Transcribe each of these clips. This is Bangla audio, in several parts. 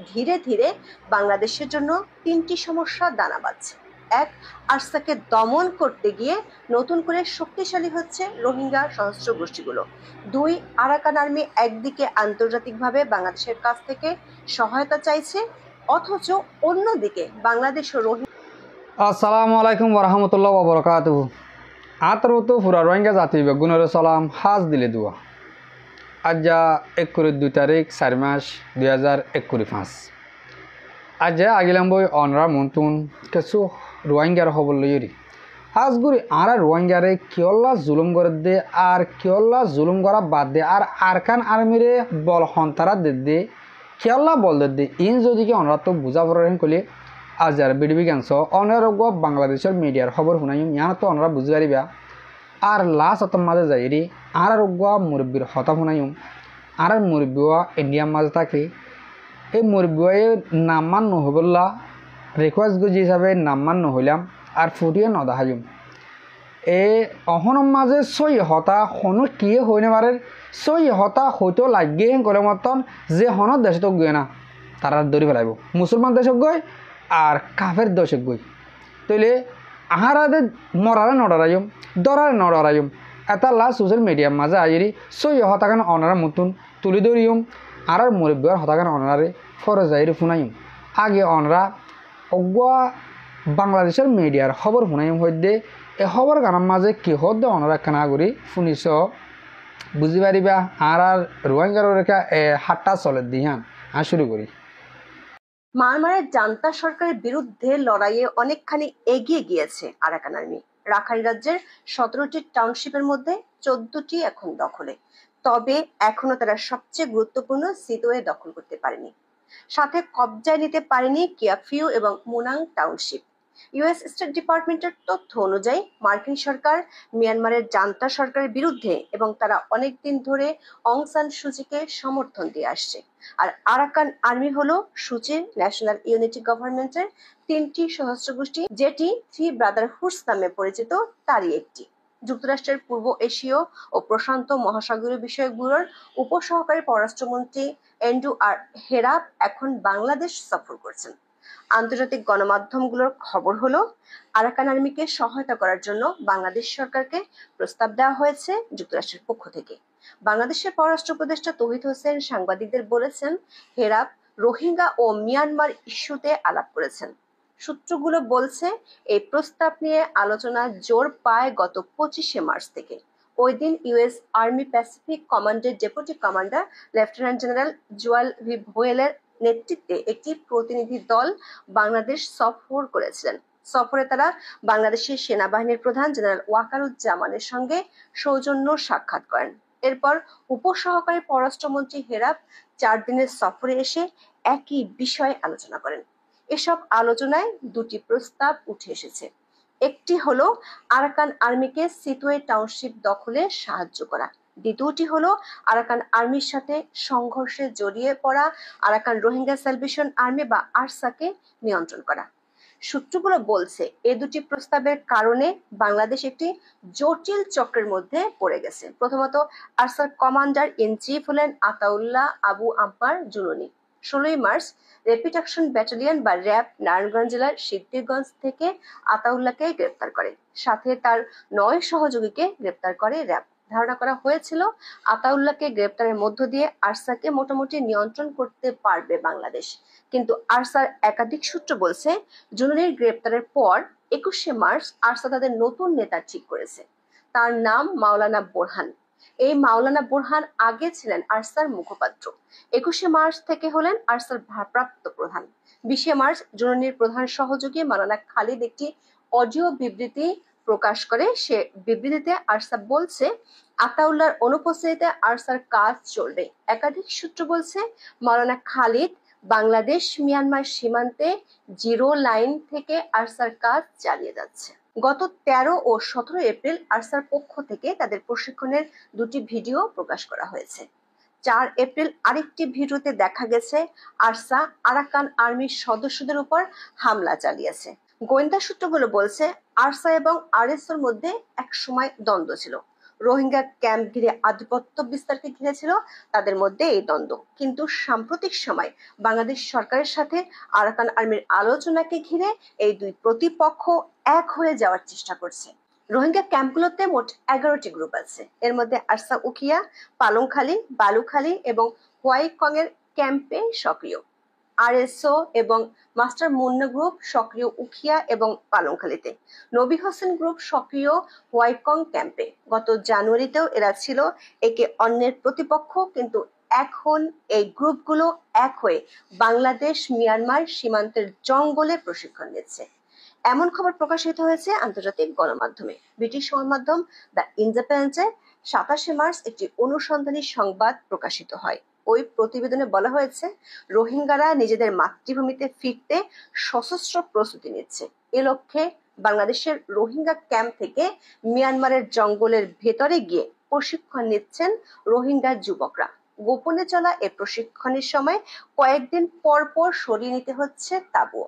ধীরে ধীরে বাংলাদেশের জন্য তিনটি সমস্যা দানা বাঁধছে। এক, আরসাকে দমন করতে গিয়ে নতুন করে শক্তিশালী হচ্ছে রোহিঙ্গা সশস্ত্র গোষ্ঠীগুলো। দুই, আরাকান আর্মি একদিকে আন্তর্জাতিকভাবে বাংলাদেশের কাছ থেকে সহায়তা চাইছে, অথচ অন্যদিকে বাংলাদেশ ও রোহিঙ্গা। আসসালামু আলাইকুম ওরহামতুল্লাহ ওবরাকাতুহু। আতরতো ফুরা রোহিঙ্গা জাতি বেগুনের সালাম হাজ দিলে দুয়া। আজ্জা 1 তারিখ 4 মাস 2025। আজ্জা আগিলাম বই অনরা মন্তুন কিছু রোহিঙ্গার খবর লইরি। আজগুড়ি আরা রোহিঙ্গারে কিয়ল্লা জুলুম করে দে আর কিয়ল্লা জুলুম করা বাদ দে আর আরকান আর্মিরে বল হন্তারা দে কিয়ল্লা বল দে ইন যদি কি অনরা তো বুঝা পড়েন কলি আজার বিডিবি ক্যান্স অনেক বাংলাদেশের মিডিয়ার খবর শুনাইম ইয়ান তো অনরা বুঝতে পারিবা। আর লাস্ট অত মাঝে যাইরি আর মুরব্বীর হতা শুনাইম আর মুরব্বীয়া ইন্ডিয়ার মাঝে থাকে। এই মুরব্বীয়ে নামমান নহবল্লা রিকোয়েস্ট গুজি হিসাবে নামমান নহইলাম আর ফুটিয়ে নদাহাইম। এই অহনৰ মাঝে সই হতা হনো কি হইনে পারে সই হতা হয়তো লাগে করে মতন যে হনত দেশত গিয়ে না তারা দৌড়ি ফেলাইব মুসলমান দেশক গই আর কাফের দেশক গই তৈলে আহারাদে মরারে নডরাইম দরারে নডরাইম এটা লাস্ট সোশ্যাল মিডিয়ার মাঝে আইরি সই হতাখান অনারা মতন তুলি ধরিম আর মুরব্বীর হতাখান অনারে ফরজ আইরি শুনাইম। আগে অনরা অগুয়া বাংলাদেশের মিডিয়ার খবর শুনাইম হইদে এই খবর গানার মাঝে কি হদ্দে অনরা কেনা করি শুনিস বুঝি পারিবা। আর রোহিঙ্গার রেখা হাটটা চলে দিহান আর শুরু করি। মায়ানমারের জান্তা সরকারের বিরুদ্ধে লড়াইয়ে অনেকখানি এগিয়ে গিয়েছে আরাকান আর্মি। রাখাইন রাজ্যের 17টি টাউনশিপের মধ্যে 14টি এখন দখলে, তবে এখনো তারা সবচেয়ে গুরুত্বপূর্ণ সিতোয়ে দখল করতে পারেনি। সাথে কবজায় নিতে পারেনি কিয়াফিউ এবং মুনাং টাউনশিপ। ইউএস স্টেট ডিপার্টমেন্টের তথ্য অনুযায়ী মার্কিন সরকার মিয়ানমারের জান্তা সরকারের বিরুদ্ধে এবং তারা অনেকদিন ধরে অং সান সুচিকে সমর্থন দিয়ে আসছে। আর আরাকান আর্মি হলো সুচির ন্যাশনাল ইউনিটি গভর্নমেন্টের 3টি সশস্ত্র গোষ্ঠী, যেটি থ্রি ব্রাদারহুডস নামে পরিচিত তারই একটি। যুক্তরাষ্ট্রের পূর্ব এশীয় ও প্রশান্ত মহাসাগরীয় বিষয়ক ব্যুরোর উপসহকারী পররাষ্ট্রমন্ত্রী এন্ড্রু আর হেরাপ এখন বাংলাদেশ সফর করছেন। আন্তর্জাতিক গণমাধ্যমগুলোর খবর হলো আরাকান আর্মিকে সহায়তা করার জন্য বাংলাদেশ সরকারকে প্রস্তাব দেওয়া হয়েছে যুক্তরাষ্ট্রের পক্ষ থেকে। বাংলাদেশের পররাষ্ট্র উপদেষ্টা তৌহিদ হোসেন সাংবাদিকদের বলেছেন, হেরাপ রোহিঙ্গা ও মিয়ানমার ইস্যুতে আলাপ করেছেন। সূত্রগুলো বলছে এই প্রস্তাব নিয়ে আলোচনা জোর পায় গত 25শে মার্চ থেকে। ওই দিন ইউএস আর্মি প্যাসিফিক কমান্ডের deputy commander lieutenant general Joel V ভোয়েলের নেতৃত্বে একটি প্রতিনিধি দল বাংলাদেশ সফর করেছিলেন। সফরে তারা বাংলাদেশের সেনাবাহিনীর প্রধান জেনারেল ওয়াকারুজ্জামানের সঙ্গে সৌজন্য সাক্ষাৎ করেন। এরপর উপসহকারী পররাষ্ট্রমন্ত্রী হেরাপ 4 দিনের সফরে এসে একই বিষয়ে আলোচনা করেন। এসব আলোচনায় 2টি প্রস্তাব উঠে এসেছে। একটি হলো আরাকান আর্মিকে সিতোয়ে টাউনশিপ দখলে সাহায্য করা, দ্বিতীয়টি হলো আরাকান আর্মির সাথে সংঘর্ষে জড়িয়ে পড়া আরাকান রোহিঙ্গা স্যালভেশন আর্মি বা আরসাকে নিয়ন্ত্রণ করা। সূত্রগুলো বলছে এই 2টি প্রস্তাবের কারণে বাংলাদেশ একটি জটিল চক্রের মধ্যে পড়ে গেছে। প্রথমত, আরসার কমান্ডার ইন চিফ হলেন আতাউল্লাহ আবু আম্মার জুনুনি। 16ই মার্চ র্যাপিড অ্যাকশন ব্যাটালিয়ন বা র্যাব নারায়ণগঞ্জ জেলার সিদ্ধিরগঞ্জ থেকে আতাউল্লাহকে গ্রেপ্তার করে, সাথে তার 9 সহযোগীকে গ্রেপ্তার করে র্যাব। ধারণা করা হয়েছিল আতাউল্লাহকে গ্রেপ্তারের মধ্য দিয়ে আরসাকে মোটামুটি নিয়ন্ত্রণ করতে পারবে বাংলাদেশ। কিন্তু আরসার একাধিক সূত্র বলছে, জুনুনির গ্রেপ্তারের পর 21শে মার্চ আরসা তাদের নতুন নেতা ঠিক করেছে। তার নাম মাওলানা বোরহান। এই মাওলানা বোরহান আগে ছিলেন আরসার মুখপাত্র। 21শে মার্চ থেকে হলেন আরসার ভারপ্রাপ্ত প্রধান। 20শে মার্চ জুনুনির প্রধান সহযোগী মাওলানা খালিদ একটি অডিও বিবৃতি প্রকাশ করে। সে বিবৃতিতে আরসা বলছে, আতাউল্লাহর অনুপস্থিতিতে আরসার কাজ চলবে। একাধিক সূত্র বলছে, মাওলানা খালিদ বাংলাদেশ মিয়ানমার সীমান্তে জিরো লাইন থেকে আরসার কাজ চালিয়ে যাচ্ছে। গত 13 ও 17 এপ্রিল আরসার পক্ষ থেকে তাদের প্রশিক্ষণের 2টি ভিডিও প্রকাশ করা হয়েছে। 4 এপ্রিল আরেকটি ভিডিওতে দেখা গেছে আরসা আরাকান আর্মির সদস্যদের উপর হামলা চালিয়েছে। গোয়েন্দা সূত্রগুলো বলছে, আরসা এবং আরএসওর মধ্যে এক সময় দ্বন্দ্ব ছিল। রোহিঙ্গা ক্যাম্প ঘিরে আধিপত্য বিস্তারকে ঘিরে ছিল তাদের মধ্যে এই দ্বন্দ্ব। কিন্তু সাম্প্রতিক সময় বাংলাদেশ সরকারের সাথে আরাকান আর্মির আলোচনাকে ঘিরে এই দুই প্রতিপক্ষ এক হয়ে যাওয়ার চেষ্টা করছে। রোহিঙ্গা ক্যাম্পগুলোতে মোট 11টি গ্রুপ আছে। এর মধ্যে আরসা উখিয়া, পালংখালী, বালুখালী এবং হোয়াইকং এর ক্যাম্পে সক্রিয়। আরএসও এবং মাস্টার মুন্না গ্রুপ সক্রিয় উখিয়া এবং পালংখালীতে। নবী হোসেন গ্রুপ সক্রিয় হোয়াইকং ক্যাম্পে। গত জানুয়ারিতেও এরা ছিল একে অন্যের প্রতিপক্ষ, কিন্তু এখন এই গ্রুপগুলো এক হয়ে বাংলাদেশ মিয়ানমার সীমান্তের জঙ্গলে প্রশিক্ষণ নিচ্ছে। এমন খবর প্রকাশিত হয়েছে আন্তর্জাতিক গণমাধ্যমে। ব্রিটিশ সংবাদমাধ্যম দ্য ইন্ডিপেন্ডেন্টে 27 মার্চ একটি অনুসন্ধানী সংবাদ প্রকাশিত হয়। ওই প্রতিবেদনে বলা হয়েছে, রোহিঙ্গারা নিজেদের মাতৃভূমিতে ফিরতে সশস্ত্র প্রস্তুতি নিচ্ছে। এ লক্ষ্যে বাংলাদেশের রোহিঙ্গা ক্যাম্প থেকে মিয়ানমারের জঙ্গলের ভেতরে গিয়ে প্রশিক্ষণ নিচ্ছেন রোহিঙ্গা যুবকরা। গোপনে চলা এ প্রশিক্ষণের সময় কয়েকদিন পর পর সরিয়ে নিতে হচ্ছে তাঁবু।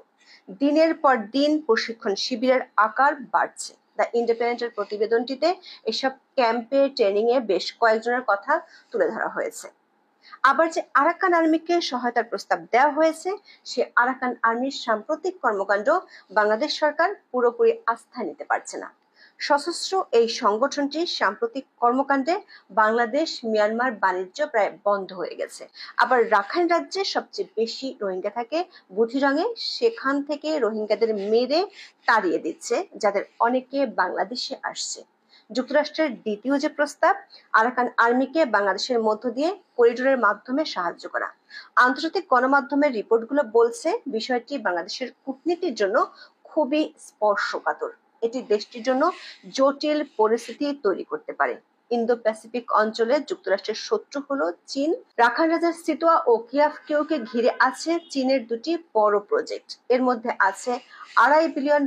দিনের পর দিন প্রশিক্ষণ শিবিরের আকার বাড়ছে। দ্য ইন্ডিপেন্ডেন্টের প্রতিবেদনটিতে এসব ক্যাম্পে ট্রেনিং এ বেশ কয়েকজনের কথা তুলে ধরা হয়েছে। আবার যে আরাকান আর্মিকে সহায়তার প্রস্তাব দেওয়া হয়েছে, সে আরাকান আর্মির সাম্প্রতিক কর্মকাণ্ড বাংলাদেশ সরকার পুরোপুরি আস্থা নিতে পারছে না। সশস্ত্র এই সংগঠনটির সাম্প্রতিক কর্মকাণ্ডে বাংলাদেশ মিয়ানমার বাণিজ্য প্রায় বন্ধ হয়ে গেছে। আবার রাখাইন রাজ্যে সবচেয়ে বেশি রোহিঙ্গা থাকে বুথিরাঙে, সেখান থেকে রোহিঙ্গাদের মেরে তাড়িয়ে দিচ্ছে, যাদের অনেকে বাংলাদেশে আসছে। যুক্তরাষ্ট্রের দ্বিতীয় যে প্রস্তাব, আরাকান আর্মিকে বাংলাদেশের মধ্য দিয়ে করিডোরের মাধ্যমে সাহায্য করা। আন্তর্জাতিক গণমাধ্যমের রিপোর্টগুলো বলছে, বিষয়টি বাংলাদেশের কূটনীতির জন্য খুবই স্পর্শকাতর। এটি দেশটির জন্য জটিল পরিস্থিতি তৈরি করতে পারে। ইন্দো প্যাসিফিক অঞ্চলে যুক্তরাষ্ট্রের শত্রু হলো চীন। রাখাইন রাজ্যের সিতোয়া ও কিয়াফকেওকে ঘিরে আছে চীনের দুটি বড় প্রজেক্ট। এর মধ্যে আছে $2.5 বিলিয়ন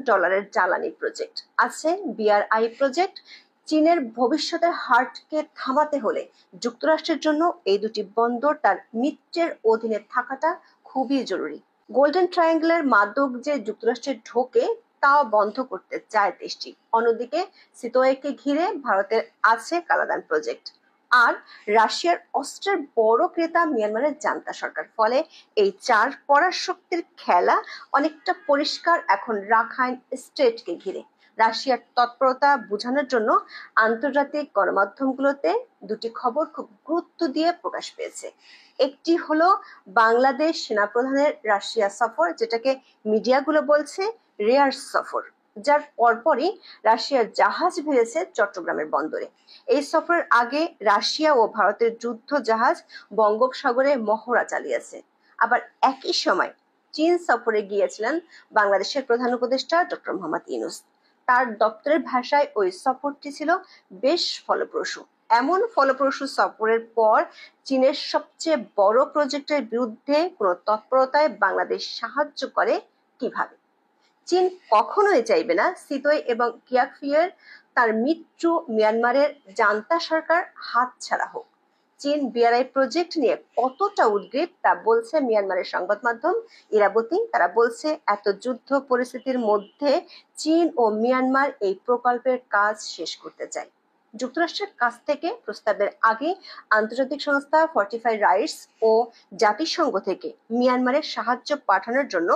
জ্বালানি প্রজেক্ট, আছে BRI প্রজেক্ট। চীনের ভবিষ্যতের হার্টকে থামাতে হলে যুক্তরাষ্ট্রের জন্য এই দুটি বন্দর তার মিত্রের অধীনে থাকাটা খুবই জরুরি। গোল্ডেন ট্রায়াঙ্গলের মাদক যে যুক্তরাষ্ট্রে ঢোকে তাও বন্ধ করতে চায় দেশটি। অন্যদিকে সিতোয়াকে ঘিরে ভারতের আছে কালাদান প্রজেক্ট। আর রাশিয়ার অস্ত্রের বড় ক্রেতা মিয়ানমারের জান্তা সরকার। ফলে এই চার পরাশক্তির খেলা অনেকটা পরিষ্কার এখন রাখাইন স্টেটকে ঘিরে। রাশিয়ার তৎপরতা বোঝানোর জন্য আন্তর্জাতিক গণমাধ্যমগুলোতে দুটি খবর খুব গুরুত্ব দিয়ে প্রকাশ পেয়েছে। একটি হলো বাংলাদেশ সেনাপ্রধানের রাশিয়া সফর, যেটাকে মিডিয়াগুলো বলছে রেয়ার সফর, যার পরপরই রাশিয়ার জাহাজ ভিড়েছে চট্টগ্রামের বন্দরে। এই সফরের আগে রাশিয়া ও ভারতের যুদ্ধ জাহাজ বঙ্গোপসাগরে মহড়া চালিয়েছে। আবার একই সময় চীন সফরে গিয়েছিলেন বাংলাদেশের প্রধান উপদেষ্টা ডক্টর মোহাম্মদ ইউনূস। তার দপ্তরের ভাষায় ওই সফরটি ছিল বেশ ফলপ্রসূ। এমন ফলপ্রসূ সফরের পর চীনের সবচেয়ে বড় প্রজেক্টের বিরুদ্ধে কোনো তৎপরতায় বাংলাদেশ সাহায্য করে কিভাবে? চীন কখনোই চাইবে না সিতোয় এবং কিয়াকফিয়ের তার মিত্র মিয়ানমারের জান্তা সরকার হাতছাড়া হোক। চীন BRI প্রজেক্ট নিয়ে কতটা উদ্গ্রীব তা বলছে মিয়ানমারের সংবাদ মাধ্যম ইরাবতী। তারা বলছে, এত যুদ্ধ পরিস্থিতির মধ্যে চীন ও মিয়ানমার এই প্রকল্পের কাজ শেষ করতে চায়। যুক্তরাষ্ট্রের কাছ থেকে প্রস্তাবের আগে আন্তর্জাতিক সংস্থা ফর্টিফাই রাইটস ও জাতিসংঘ থেকে মিয়ানমারের সাহায্য পাঠানোর জন্য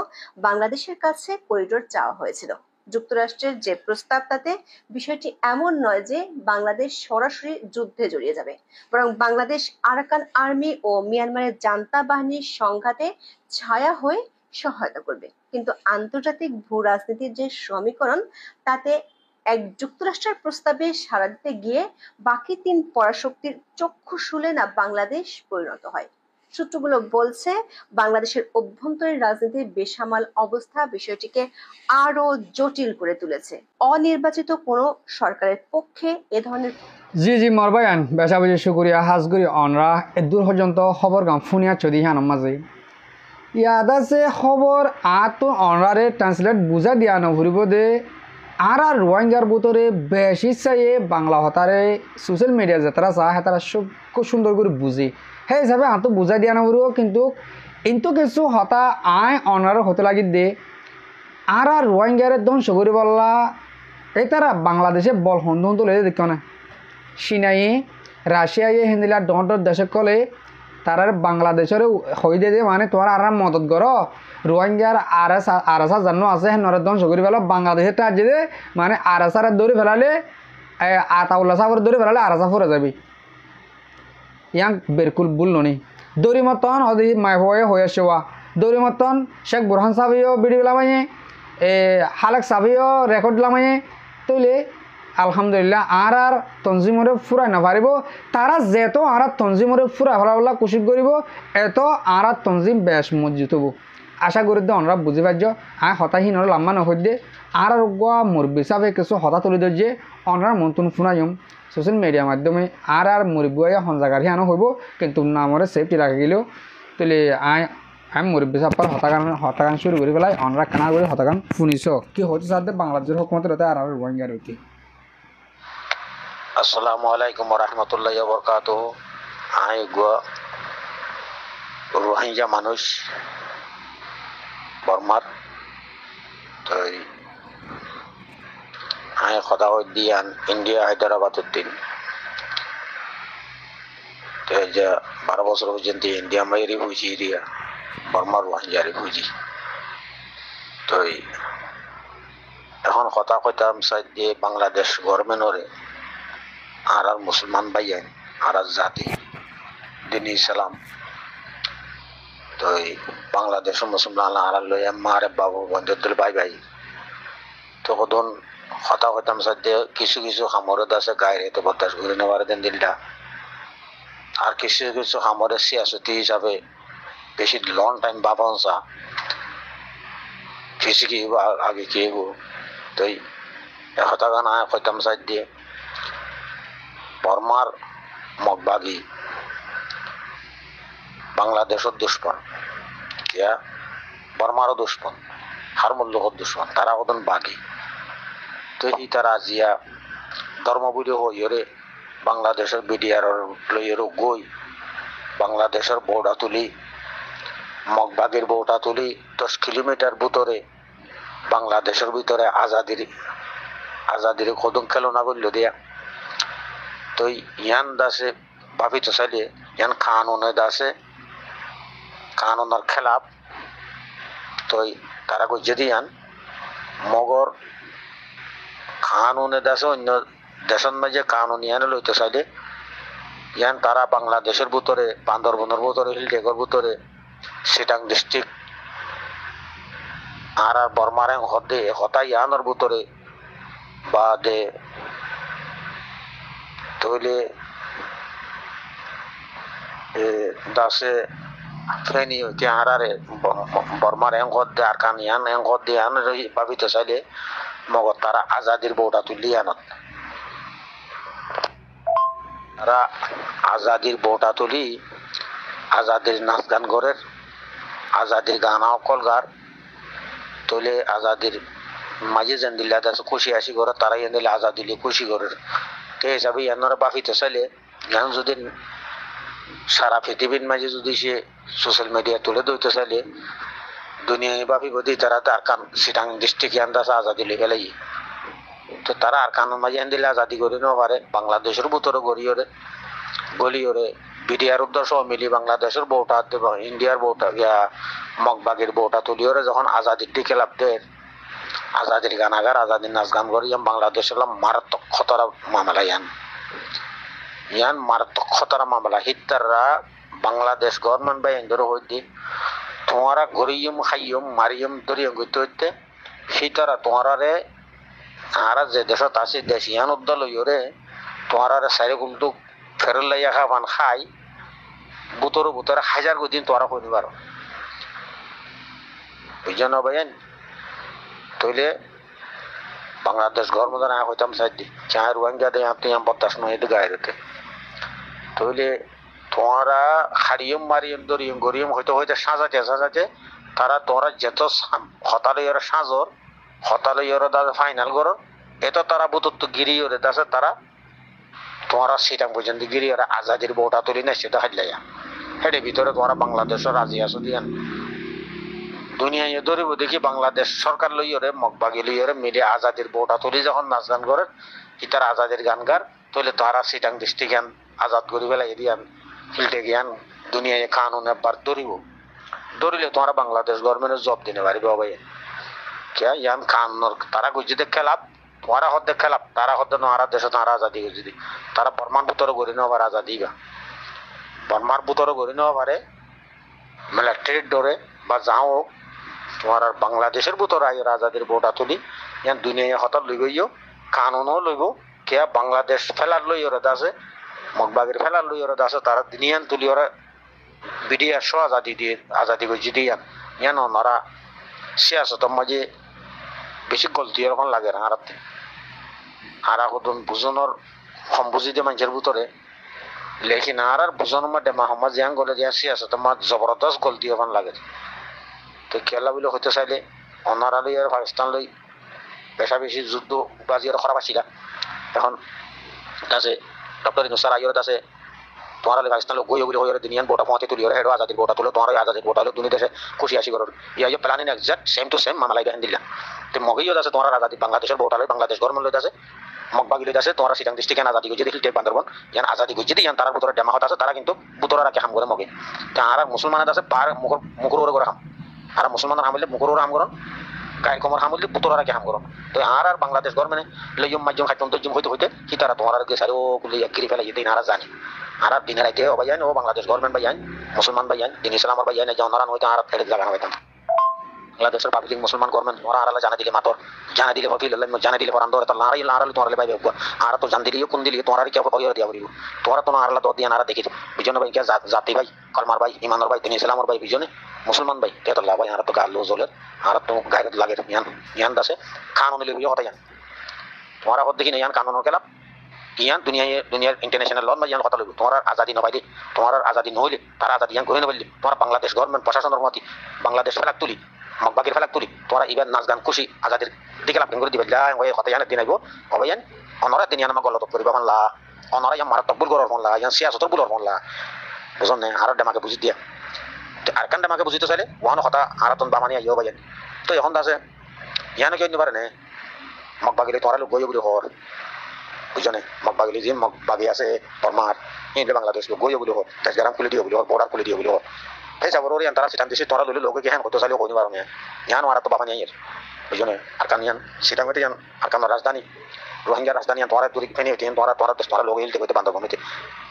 বাংলাদেশের কাছে করিডোর চাওয়া হয়েছিল। যুক্তরাষ্ট্রের যে প্রস্তাব, তাতে বিষয়টি এমন নয় যে বাংলাদেশ সরাসরি যুদ্ধে জড়িয়ে যাবে, বরং বাংলাদেশ আরাকান আর্মি ও মিয়ানমারের জান্তা বাহিনীর সংঘাতে ছায়া হয়ে সহায়তা করবে। কিন্তু আন্তর্জাতিক ভূ রাজনীতির যে সমীকরণ, তাতে এক যুক্তরাষ্ট্রের প্রস্তাবে সাড়া দিতে গিয়ে বাকি তিন পরাশক্তির চক্ষু শুলে না বাংলাদেশ পরিণত হয়। সূত্রগুলো বলছে, বাংলাদেশের অভ্যন্তরীণ রাজনীতির বেসামাল অবস্থা বিষয়টিকে আরো জটিল করে তুলেছে। অনির্বাচিত কোনো সরকারের পক্ষে এ ধরনের জি মরবায়ান বেশা বেশি শুক্রিয়া হাজগুড়ি অনরা এদূর পর্যন্ত খবর গাম ফুনিয়া চদি হানাম মাঝে ইয়াদ আছে খবর আতো অনরারে ট্রান্সলেট বুঝা দিয়া নভরিব দে আর রোহিঙ্গার ভিতরে বেশি চাইয়ে বাংলা হতারে সোশ্যাল মিডিয়া যারা চা হেতারা সব খুব সুন্দর করে বুঝি, সেই হিসাবে আতো বুঝাই দিয়া নভরিব। কিন্তু কিছু হতা আয় অনরার হতে লাগি দে আর রোহিঙ্গারে ধ্বংস করি বললা এই তারা বাংলাদেশে বল হন্দ হন্দ লেগে দেখ না সিনাই রাশিয়ায় হিন্দিলা ডন্টর দেশে কলে তারার বাংলাদেশের হইদে দে মানে তোমার আর মদত করো রোহিঙ্গার আরএস জানো আছে হেনরে ধ্বংস করে ফেলো বাংলাদেশের টার্জে দে মানে আরএস আর দৌড়ে ফেলালে আতাউল্লাহ সাহর দৌড়ে ফেলালে আরএস ফুরে যাবি ইয়াং বেরকুল ভুল ননি দৌড়ি মতন হদি মাই হয়ে আসেওয়া দৌড়ি মতন শেখ বুরহান সাবিও ভিডিও লামাইয়ে হালেক সাবিও রেকর্ড লামাইয়ে তৈলে আলহামদুলিল্লাহ আর তঞ্জিমরে ফুরাই না পারিব তারা যেত আর তঞ্জিমরে ফুরাই ফেলা কোশিশ করিব এত আর তঞ্জিম বেশ মজবুত হব আশা করি দে অনরা বুঝি পারছ আয় হতাহীন লাম্মা নহদ্যে আর মুরব্বী হিসাবে কিছু হতা তুলি যে অনরার মন্তন ফুনাইম সোশ্যাল মিডিয়ার মাধ্যমে আর মুরব্বী সঞ্জাগার হিয়ানো হইব কিন্তু নামরে সেফটি রাখি গেলেও তাহলে আমি মুরব্বী সাপার হতাগান শুরু করে পেলাই অনরা কানা করে হতাগান শুনিছ কি হচ্ছে সাথে বাংলাদেশের হুকুমতের হতে আর রোহিঙ্গার হইতে। আসসালামু আলাইকুম রহমতুল্লাহ বরকাত। আই রোহিঙ্গা মানুষ বর্মার তো আই খদা দিয়ান ইন্ডিয়া হায়দ্রাবাদ উদ্দিন তো 12 বছর পর্যন্ত ইন্ডিয়া মাইরি বুঝি এরিয়া বর্মার রোহিঙ্গারি বুঝি তো এখন কথা কইতাম সাইড দিয়ে বাংলাদেশ গভর্নমেন্টরে আর মুসলমান ভাইয়েন আর জাতি দিন ইসলাম তো বাংলাদেশের মুসলমান আর লইয়া মারে বাবু বন্ধুদের ভাই ভাই তো কদন কথা কইতাম সাথে কিছু কিছু খামরত আছে গায়ে তো বতাস ঘুরে নেওয়ার দেন দিলটা আর কিছু কিছু খামরে সিয়াসতি হিসাবে বেশি লং টাইম বাবাংসা ফিসিকি আগে কে গো তো কথা গানা কইতাম সাইড দিয়ে বর্মার মগবাগি বাংলাদেশের দুশ্মন ইয়া বর্মারও দুশ্মন হার মূল্যকর দুশ্মন তারা কতন বাগি তো এই তারা জিয়া ধর্মবিরোহ হইরে বাংলাদেশের বিডিআর লইয়েরও গই বাংলাদেশের বৌডা তুলি মগবাগির বৌডা তুলি 10 কিলোমিটার ভিতরে বাংলাদেশের ভিতরে আজাদির কদম খেলনা করল দিয়া তো ইয়ান দাসে ভাবিত চাইলে ইয়ান কানুনে দাসে কানুনের খেলাপ তো তারা গজ্জে দিয়ান মগর কানুনে দাসে অন্য দেশের মাঝে কানুন ইয়ানে লইতে চাইলে ইয়ান তারা বাংলাদেশের ভিতরে বান্দরবনের ভিতরে হিলটেকর ভিতরে সিটাং ডিস্ট্রিক্ট আর বর্মার হদে হতা ইয়ানোর ভিতরে বা দে তৈলে দাসে ফ্রেনি হইতে হারারে বর্মার এঙ্গত দে আর কান ইয়ান এঙ্গত দে আন ভাবিতে চাইলে মগর তারা আজাদির বউটা তুলি আনত তারা আজাদির বউটা তুলি আজাদির নাচ গান করের আজাদির গান কলগার তৈলে আজাদির মাঝে যেন দিলে খুশি আসি করে তারা এন দিলে আজাদিলে খুশি করের তো হিসাবে ইয়ানোরা বাফিতে চাইলে ইয়ান যদি সারা পৃথিবীর মাঝে যদি সে সোশ্যাল মিডিয়া তুলে ধরতে চাইলে দুনিয়ায় বাফিব দি তারা আর কান সিটাং ডিস্ট্রিক্ট ইয়ান দাসে আজাদি লিখে লাগি তো তারা আর কানের মাঝে এন দিলে আজাদি করে নেওয়া পারে বাংলাদেশের ভিতরে গলিওরে বিডিআর উদ্দেশ্য মিলি বাংলাদেশের বউটা ইন্ডিয়ার বউটা মগবাগের বউটা তুলিওরে যখন আজাদির দিকে লাভদের আজাদির গানাগার আজাদির নাচ গান করি বাংলাদেশের মারাত্মক খতরা মামলা ইয়ান মারাত্মক খতরা মামলা হিতাররা বাংলাদেশ গভর্নমেন্ট বা এন্দর হইতে তোমারা গরিয়ম খাইয়ম মারিয়ম দরিয়ম গইতে হইতে হিতারা তোমারে আর যে দেশত আছে দেশ ইয়ান উদ্দল হইরে তোমারে সাইরে কিন্তু ফেরল লাইয়া খাবান খাই বুতরে হাজার দিন তোরা কই নিবার বুঝছেন ভাইয়েন তৈলে বাংলাদেশ গভর্নমেন্ট না হইতাম সাইড দি চার রোহিঙ্গা দে আপনি বতাস নয় গায়ে রেতে তৈলে তোমরা হারিয়ম মারিয়ম দরিয়ম গরিয়ম হইতে সাজাতে তারা তোমরা যেত হতালইয়ের সাজর হতালইয়ের দাদা ফাইনাল করো এত তারা বুতত্ব গিরিয়রে দাসে তারা তোমরা সিটাং পর্যন্ত গিরিয়রে আজাদির বউটা তুলি না সেটা হাইলাইয়া হেডে ভিতরে তোমরা বাংলাদেশের রাজি আছো দিয়ান দুনিয়ায় ধরিব দেখি বাংলাদেশ সরকার লইয়রে মগবাগি লইয়রে মিলে আজাদির বউটা তুলি যখন নাচ গান করে কি তার আজাদির গান গার তাহলে তারা সিটাং ডিস্ট্রিক্ট ইয়ান আজাদ করি পেলাই দিয়ান ফিল্টে গিয়ান দুনিয়ায় কানুন একবার ধরিব ধরিলে তোমার বাংলাদেশ গভর্নমেন্টের জব দিনে পারিবে অবাই क्या यान कानून तारा गुजरी खेलाप तुम्हारा हद खेलाप तारा हद नारा देश तारा आजादी गुजरी तारा परमान भूतर गरी न बार आजादी का परमान भूतर गरी न बारे मिलिटारी डोरे বা যাও তোমার বাংলাদেশের ভূতর আই আজাদির বোটা তুলি ইয়ান দুনিয়া হঠাৎ লইব ইয়ো কানুনও লইব কে বাংলাদেশ ফেলার লই ওরা আছে মগবাগের ফেলার লই ওরা আছে তারা দুনিয়ান তুলি ওরা বিডিআর সহ আজাদি দিয়ে আজাদি গুজরি ইয়ান ইয়ান ওনারা সিয়াসতের মাঝে বেশি গলতি এরকম লাগে না হারাতে হারা কদন বুঝনের সম্বুজি দিয়ে মানুষের ভিতরে লেখি না আর বুঝনের মধ্যে মাহমদ জিয়াং গলে দিয়া সিয়াসতের মাঝে জবরদস্ত গলতি এরকম লাগে তো খেলা বলে হইতে চাইলে অনারা লই আর পাকিস্তান লই বেশা বেশি যুদ্ধ বাজি আর খারাপ আসিলা এখন আছে ডক্টর ইনুসার আইয়র আছে তোমার পাকিস্তান লোক গই বলে হইরে দুনিয়ান বোটা পৌঁছে তুলি ওরা হেডো আজাদির বোটা তুলে তোমার আজাদির বোটা হলো দুনিয়া দেশে খুশি আসি করো ইয়া planning exact same to same মামলা গান দিলা তো মগইও আছে তোমার আজাদি বাংলাদেশের বোটা লই বাংলাদেশ গভর্নমেন্ট লই আছে মগবাগি লই আছে তোমার সিটাং ডিস্ট্রিক্ট আজাদি গজি দেখি টেপ বান্দরবন ইয়ান আজাদি গজি দি ইয়ান তার ভিতরে ডেমা হত আছে তারা কিন্তু বুতরা রাখে হাম করে মগে তা আর মুসলমান আছে পার মুকুর করে হাম আর মুসলমানের হামলে মুকুর হাম করন গায়ের কমর হামলে বুতরা রাখে হাম করন তো আর বাংলাদেশ গভর্নমেন্ট লইম মাধ্যম খাইতন তজম হইতে হইতে কি তারা তোমার আগে সারো গুলি একরি ফেলা যেতে নারা জানি আর দিনের রাইতে ও ভাইয়ান ও বাংলাদেশ গভর্নমেন্ট ভাইয়ান মুসলমান ভাইয়ান দিন ইসলামের ভাইয়ান জানারা হইতে আর ফেলে জায়গা হইতাম বাংলাদেশের পাবলিক মুসলমান গভর্নমেন্ট ওরা আরালা জানা দিলে মাতর জানা দিলে হতিল জানা দিলে পরান ধরে তো লারাই লারাল তোমার ভাই আর তো জান দিলিও কোন দিলিও তোমার কি কইরা দিয়া বলিব তোরা তো আরালা দত দিয়া নারা দেখি বিজনে ভাই কে জাতি ভাই কলমার ভাই ইমানের ভাই দিন ইসলামের ভাই বিজনে মুসলমান ভাই তে তো লাভাই আর তো গালো জলে আর তো গায়ত লাগে ইয়ান ইয়ান দাসে কানুন লিবিও হতা ইয়ান তোমারা হদ দেখি না ইয়ান কানুন কেলা ইয়ান দুনিয়ার ইন্টারন্যাশনাল ল ইয়ান কথা লইব তোমার আজাদি নবাইলে তোমার আজাদি নহইলে তারা আজাদি ইয়ান করে নবইলে তোমার বাংলাদেশ গভর্নমেন্ট প্রশাসনের মতি বাংলাদেশ ফেলাক তুলি মগবাগের ফেলাক তুলি তোরা ইবেন নাচ গান খুশি আজাদির দিকে লাভ করে দিবে যা ওই কথা ইয়ান দিন আইব অবায়ান অনরা দিন ইয়ান গলত করিব মানলা অনরা ইয়ান মারাত্মক বুল গরর মানলা ইয়ান সিয়াসতর বুলর মানলা বুঝনে আর ডেমাকে বুঝি দিয়া আর কান ডেমাকে বুঝিতে চাইলে ওহান কথা আরাতন বামানি আইও বায়ান তো এখন আছে ইয়ান কেউ নিবারে নে মগবাগিলে তোরা লোক গই বলি হর বুঝনে মগবাগিলি যে মগবাগি আছে পরমার ইন্ডিয়া বাংলাদেশ গই বলি হর তেজগারাম খুলে দিও বলি হর বর্ডার খুলে দিও বলি হর এই যাবর ওর তারা সিটান দেশে তোরা লইলে লোকে হ্যান কত চাইলে কই নিবারো না ইয়ান আর তো বাবা নিয়ে বুঝনে আর কান ইয়ান সিটাং হইতে ইয়ান আর কান রাজধানী রোহিঙ্গা রাজধানী তোরা দূরে ফেনি হইতে তোরা তোরা লোক হিলতে হইতে বান্ধব হইতে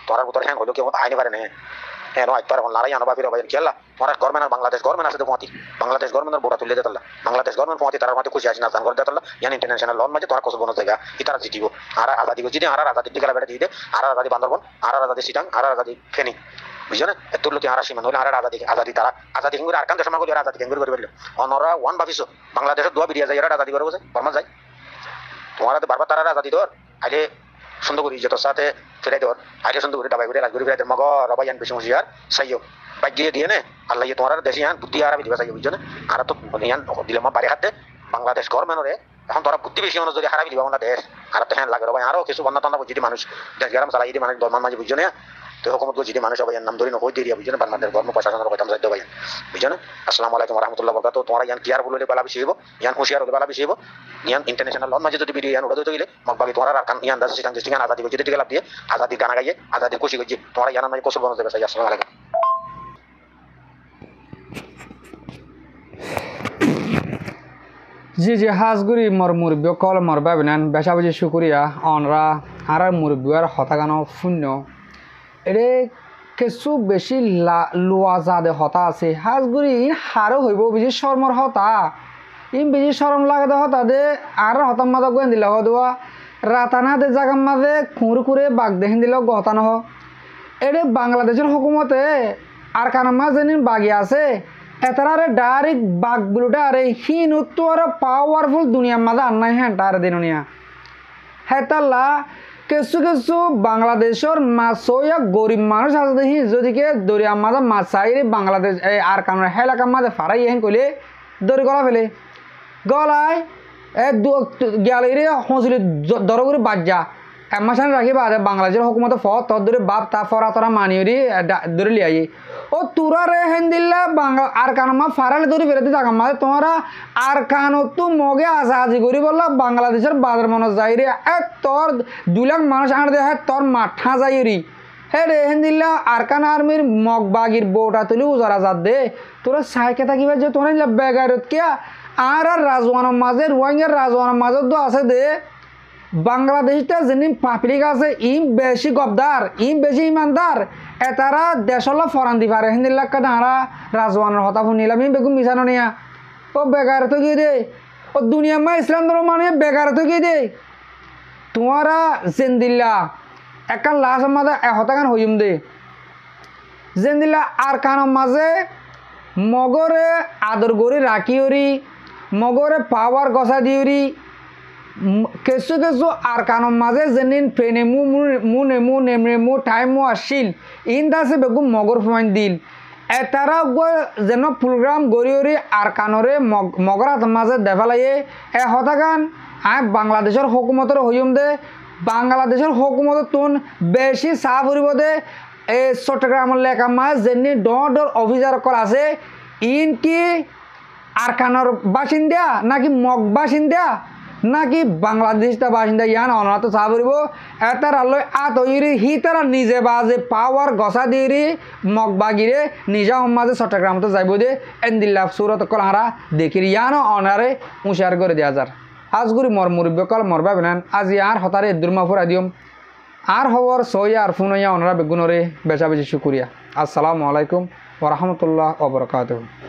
তোরা ভিতর হ্যাং হইলো কেউ আইনি পারে না হ্যাঁ নয় তোরা লড়াই আনো বাবির ভাই খেলা তোরা গভর্নমেন্ট আর বাংলাদেশ গভর্নমেন্ট আছে তো পৌঁছি বাংলাদেশ গভর্নমেন্টের বোটা তুলে দিতাল্লা বাংলাদেশ গভর্নমেন্ট পৌঁছি তার মধ্যে খুশি আসি না দান করে দিতাল্লা ইয়ান ইন্টারন্যাশনাল লন মাঝে তোরা কসব বনো জায়গা ইতারা জিতিব আর আজাদি গজি আর আজাদি টিকা বেড়ে দিয়ে আর আজাদি বান্দরবন আর আজাদি সিটাং আর আজাদি ফেনি বুঝছো এত লোক আর সীমান হলে আর আজাদি তারা আজাদি হিঙ্গুর আর কান দেশ মাগুলি আর আজাদি হিঙ্গুর করে ফেললো অনরা ওয়ান ভাবিস বাংলাদেশের দোয়া বিরিয়া যায় এরা আজাদি করে বোঝে বর্মা যায় তোমার বারবার তারা আজাদি ধর আইলে সুন্দর করি যত সাথে ফেরাই ধর আইলে সুন্দর করে ডাবাই করে রাজগুড়ি ফেরাই মগ রবাই আন বেশি হুঁশিয়ার সাইও বাইক দিয়ে নে আল্লাহ তোমার দেশি আন বুদ্ধি আর দিবা চাইও বুঝছো আর তো ইয়ান দিলে মা বাড়ি হাতে বাংলাদেশ গভর্নমেন্টরে এখন তোরা বুদ্ধি বেশি অনুযায়ী হারাবি দিবা বাংলাদেশ আর তো হ্যাঁ লাগে রবাই আরো কিছু বন্যা টন্যা বুঝি মানুষ দেশ গেলাম চালাই দিয়ে মানুষ দরমান মাঝে বুঝছো না তো হুকুমত বুঝি মানুষ সবাই নাম ধরি নকই দিয়ে বুঝছো বাংলাদেশ গভর্নমেন্ট প্রশাসনের কথা যাই ভাই বুঝছো আসসালামু আলাইকুম রহমতুল্লাহ বরকাতুহু তোমরা ইয়ান কেয়ার বলে বালা বেশি হইব ইয়ান হুঁশিয়ার হলে বালা বেশি হইব ইয়ান ইন্টারন্যাশনাল লন মাঝে যদি ভিডিও ইয়ান উড়াতে গেলে মগবাগি তোমরা আর কান ইয়ান দাস সিটাং ডিস্ট্রিক্ট আজাদি গজি দিকে লাভ দিয়ে আজাদি গানা গাইয়ে আজাদি খুশি গজি তোমরা ইয়ান মাঝে কসব বনো যাবে আসসালামু আলাইকুম জি জি হাজগুড়ি মর মুরব্বী কল মর ভাবিনান বেশা বেশি শুকুরিয়া অনরা আর মুরব্বী আর হতাগানো শূন্য এরে কিছু বেশি লোয়া যাদে হতা আছে হাজগুড়ি ইন হারও হইব বেশি শর্মর হতা ইন বেশি শরম লাগে হতা দে আর হতাম মাদা গোয়েন দিল হদুয়া রাতানা দে জাগার মাঝে খুঁড় করে বাঘ দেখেন দিল গহতানো হ এরে বাংলাদেশের হুকুমতে আর কানা মাঝে নিন বাগি আছে এতারে ডাইরেক্ট বাঘ বুলুটা আরে হিন উত্তর পাওয়ারফুল দুনিয়ার মাঝে আন্নাই হ্যাঁ তার দিনিয়া হেতাল্লা কিছু কিছু বাংলাদেশের মাছ গরিব মানুষ আছে দেখি যদিকে দরিয়ার মাঝে মাছ চাইলে বাংলাদেশ এই আর কারণ এলাকার মাঝে ফারাই হেন কইলে দড়ি গলা ফেলে গলায় গেলে রে হসলি দর করে বাজ্যা এমাসান রাখি বাদে বাংলাদেশের হুকুমত ফত তর ধরে বাপ তা ফরা তরা মানিয়রি ধরে লিয়াই ও তোরা রে হেন্দিল্লা বাংলা আর কানমা ফারালে ধরে ফেরতে থাকা মানে তোমরা আর কানত তো মগে আজাদি করি বললা বাংলাদেশের বাজার মানুষ যাই রে তোর 2 লাখ মানুষ আন দে তোর মাঠা যাইরি হে রে হেন্দিল্লা আর কান আর্মির মগ বাগির বউটা তুলি উজারা যাত দে তোরা সাইকে থাকিবা যে তোরা বেগারত কে আর রাজওয়ানের মাঝে রোহিঙ্গার রাজওয়ানের মাঝে তো আছে দে বাংলাদেশটা যিনি পাবলিক আছে বেশি গবদার বেশি ইমানদার এতারা দেশলা ফরান দি পারে হিন্দিল্লাক্কা দাঁড়া রাজওয়ানের হতা শুনিলাম বেগুন মিশানো নিয়া ও বেগার তো গিয়ে দে ও দুনিয়া মা ইসলাম ধর্ম মানুষ বেগার তো গিয়ে দে তোমারা জেন্দিল্লা একান লাশ মাঝে হতাকান হইম দে জেন্দিল্লা আর কানের মাঝে মগরে আদর করি রাখিওরি মগরে পাওয়ার গছা দিওরি কিছু কিছু আর কানের মাঝে যেদিন ফ্রেনে মু নেমু নেমু টাইমও আসছিল ইন্দাসে বেগু মগর ফমাইন দিল এতারা যেন প্রোগ্রাম গড়ি আর কানরে মগর হাতের মাঝে দেখালাইয়ে হতাকান আয় বাংলাদেশের হুকুমতের হইম দে বাংলাদেশের হুকুমত তুন বেশি চাহ ফুরিব দে এই চট্টগ্রামের লেখা মাছ যেনি ডর অফিসার কল আছে ইন কি আর কানর বাসিন্দা নাকি মগ বাসিন্দা নাকি বাংলাদেশটা বাসিন্দা ইয়ান অনাথ চাহ ফুরিব এটার আলোয় আতইরি হি তারা নিজে বাজে পাওয়ার গছা দিয়ে মগ বাগিরে নিজা মাঝে চট্টগ্রামতে যাইব দে এন্দিল্লা সুরত কল হারা দেখি ইয়ান অনারে উঁশার করে দেওয়া যার আজগুড়ি মর মুরব্বকল মরবা বেনান আজি আর হতারে দুর্মা ফুরা দিয়ম আর খবর সইয়া আর ফোনইয়া অনারা বেগুনরে বেচা বেশি শুকুরিয়া আসসালামু আলাইকুম ওয়া রাহমাতুল্লাহ ওয়া বারাকাতুহু।